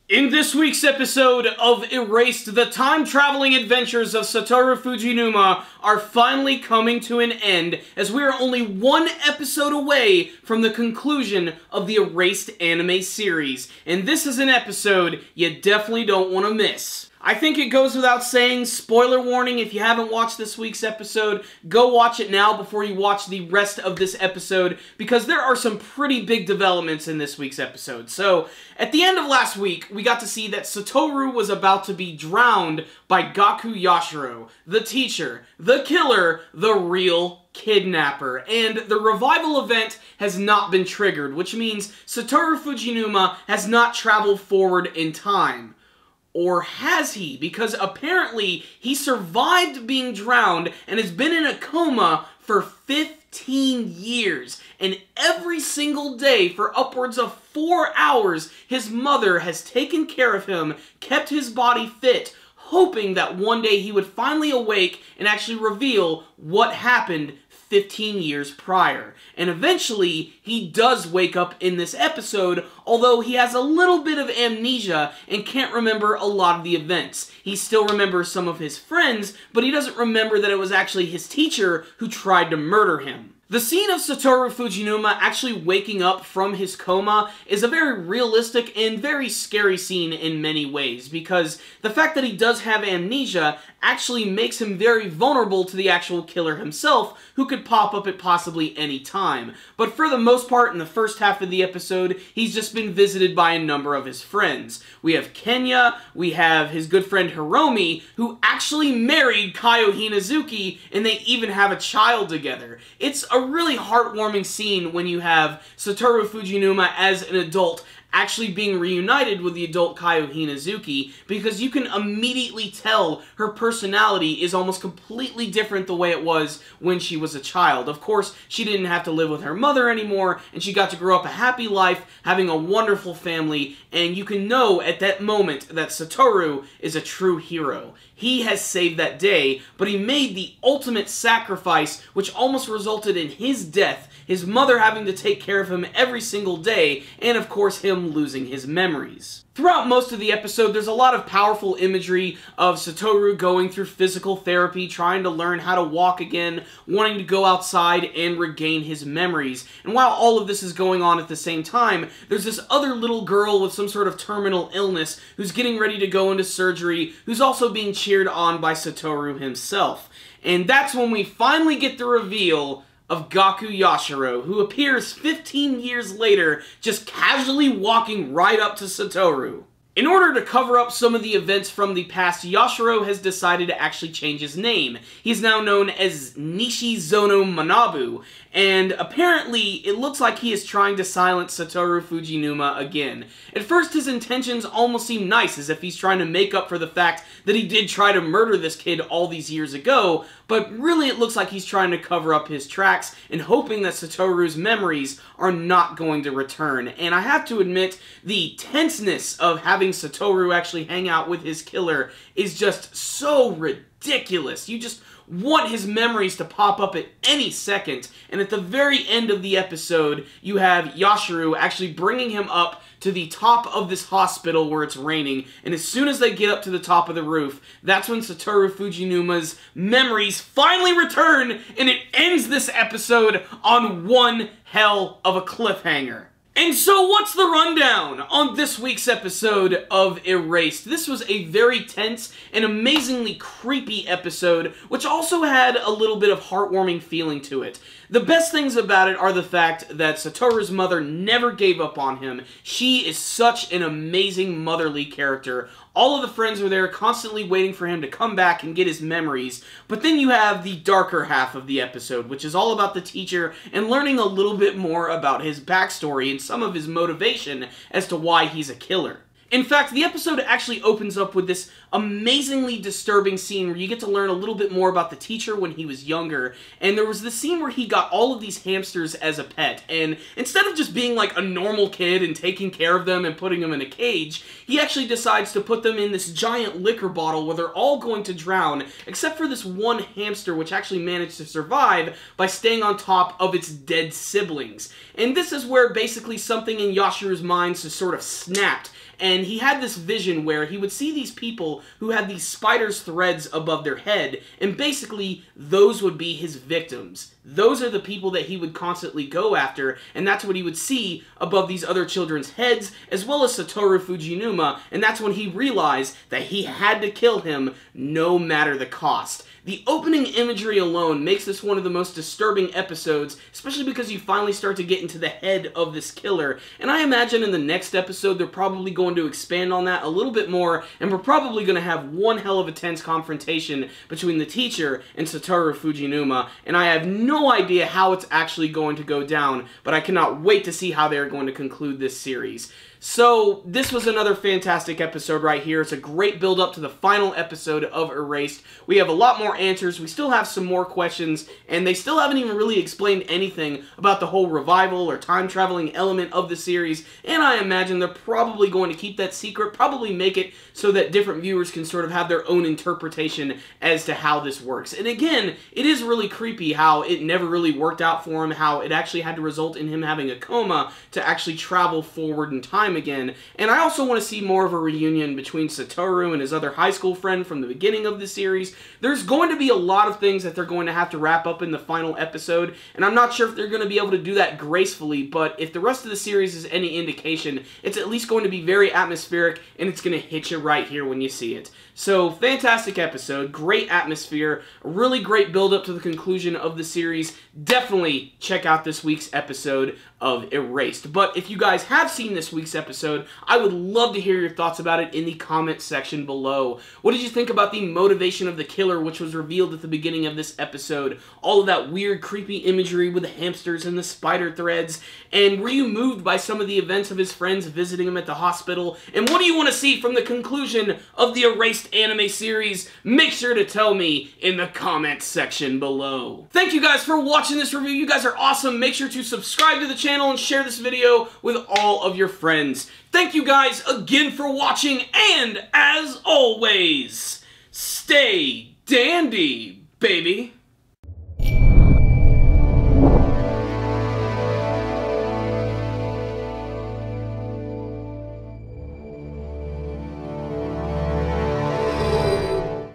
In this week's episode of Erased, the time-traveling adventures of Satoru Fujinuma are finally coming to an end, as we are only one episode away from the conclusion of the Erased anime series. And this is an episode you definitely don't want to miss. I think it goes without saying, spoiler warning, if you haven't watched this week's episode, go watch it now before you watch the rest of this episode, because there are some pretty big developments in this week's episode. So, at the end of last week, we got to see that Satoru was about to be drowned by Gaku Yashiro, the teacher, the killer, the real kidnapper, and the revival event has not been triggered, which means Satoru Fujinuma has not traveled forward in time. Or has he? Because apparently he survived being drowned and has been in a coma for 15 years. And every single day for upwards of 4 hours, his mother has taken care of him, kept his body fit, hoping that one day he would finally awake and actually reveal what happened 15 years prior. And eventually, he does wake up in this episode, although he has a little bit of amnesia and can't remember a lot of the events. He still remembers some of his friends, but he doesn't remember that it was actually his teacher who tried to murder him. The scene of Satoru Fujinuma actually waking up from his coma is a very realistic and very scary scene in many ways, because the fact that he does have amnesia actually makes him very vulnerable to the actual killer himself, who could pop up at possibly any time. But for the most part, in the first half of the episode, he's just been visited by a number of his friends. We have Kenya, we have his good friend Hiromi, who actually married Kaio Hinazuki, and they even have a child together. It's a really heartwarming scene when you have Satoru Fujinuma as an adult actually being reunited with the adult Kaio Hinazuki, because you can immediately tell her personality is almost completely different the way it was when she was a child. Of course, she didn't have to live with her mother anymore, and she got to grow up a happy life, having a wonderful family, and you can know at that moment that Satoru is a true hero. He has saved that day, but he made the ultimate sacrifice, which almost resulted in his death, his mother having to take care of him every single day, and of course him losing his memories. Throughout most of the episode, there's a lot of powerful imagery of Satoru going through physical therapy, trying to learn how to walk again, wanting to go outside and regain his memories. And while all of this is going on at the same time, there's this other little girl with some sort of terminal illness who's getting ready to go into surgery, who's also being cheered on by Satoru himself. And that's when we finally get the reveal of Gaku Yashiro, who appears 15 years later, just casually walking right up to Satoru. In order to cover up some of the events from the past, Yashiro has decided to actually change his name. He's now known as Nishizono Manabu, and apparently it looks like he is trying to silence Satoru Fujinuma again. At first, his intentions almost seem nice, as if he's trying to make up for the fact that he did try to murder this kid all these years ago, but really it looks like he's trying to cover up his tracks and hoping that Satoru's memories are not going to return. And I have to admit, the tenseness of having Satoru actually hang out with his killer is just so ridiculous. You just want his memories to pop up at any second, and at the very end of the episode, you have Yashiro actually bringing him up to the top of this hospital where it's raining, and as soon as they get up to the top of the roof, that's when Satoru Fujinuma's memories finally return, and it ends this episode on one hell of a cliffhanger. And so what's the rundown on this week's episode of Erased? This was a very tense and amazingly creepy episode, which also had a little bit of heartwarming feeling to it. The best things about it are the fact that Satoru's mother never gave up on him. She is such an amazing motherly character. All of the friends are there constantly waiting for him to come back and get his memories. But then you have the darker half of the episode, which is all about the teacher and learning a little bit more about his backstory and some of his motivation as to why he's a killer. In fact, the episode actually opens up with this amazingly disturbing scene where you get to learn a little bit more about the teacher when he was younger, and there was this scene where he got all of these hamsters as a pet, and instead of just being like a normal kid and taking care of them and putting them in a cage, he actually decides to put them in this giant liquor bottle where they're all going to drown, except for this one hamster which actually managed to survive by staying on top of its dead siblings. And this is where basically something in Yashiro's mind just sort of snapped, and he had this vision where he would see these people who had these spider's threads above their head, and basically those would be his victims. Those are the people that he would constantly go after, and that's what he would see above these other children's heads, as well as Satoru Fujinuma, and that's when he realized that he had to kill him no matter the cost. The opening imagery alone makes this one of the most disturbing episodes, especially because you finally start to get into the head of this killer, and I imagine in the next episode they're probably going to expand on that a little bit more, and we're probably going to have one hell of a tense confrontation between the teacher and Satoru Fujinuma, and I have no idea how it's actually going to go down, but I cannot wait to see how they're going to conclude this series. So, this was another fantastic episode right here. It's a great build-up to the final episode of Erased. We have a lot more answers, we still have some more questions, and they still haven't even really explained anything about the whole revival or time-traveling element of the series, and I imagine they're probably going to keep that secret, probably make it so that different viewers can sort of have their own interpretation as to how this works. And again, it is really creepy how it never really worked out for him, how it actually had to result in him having a coma to actually travel forward in time again. And I also want to see more of a reunion between Satoru and his other high school friend from the beginning of the series. There's going to be a lot of things that they're going to have to wrap up in the final episode, and I'm not sure if they're going to be able to do that gracefully, but if the rest of the series is any indication, it's at least going to be very atmospheric, and it's going to hit you right here when you see it. So, fantastic episode, great atmosphere, a really great build-up to the conclusion of the series. Definitely check out this week's episode of Erased. But if you guys have seen this week's episode, I would love to hear your thoughts about it in the comment section below. What did you think about the motivation of the killer, which was revealed at the beginning of this episode? All of that weird, creepy imagery with the hamsters and the spider threads. And were you moved by some of the events of his friends visiting him at the hospital? And what do you want to see from the conclusion of the Erased anime series? Make sure to tell me in the comment section below. Thank you guys for watching this review. You guys are awesome. Make sure to subscribe to the channel and share this video with all of your friends. Thank you guys again for watching, and as always, stay dandy, baby.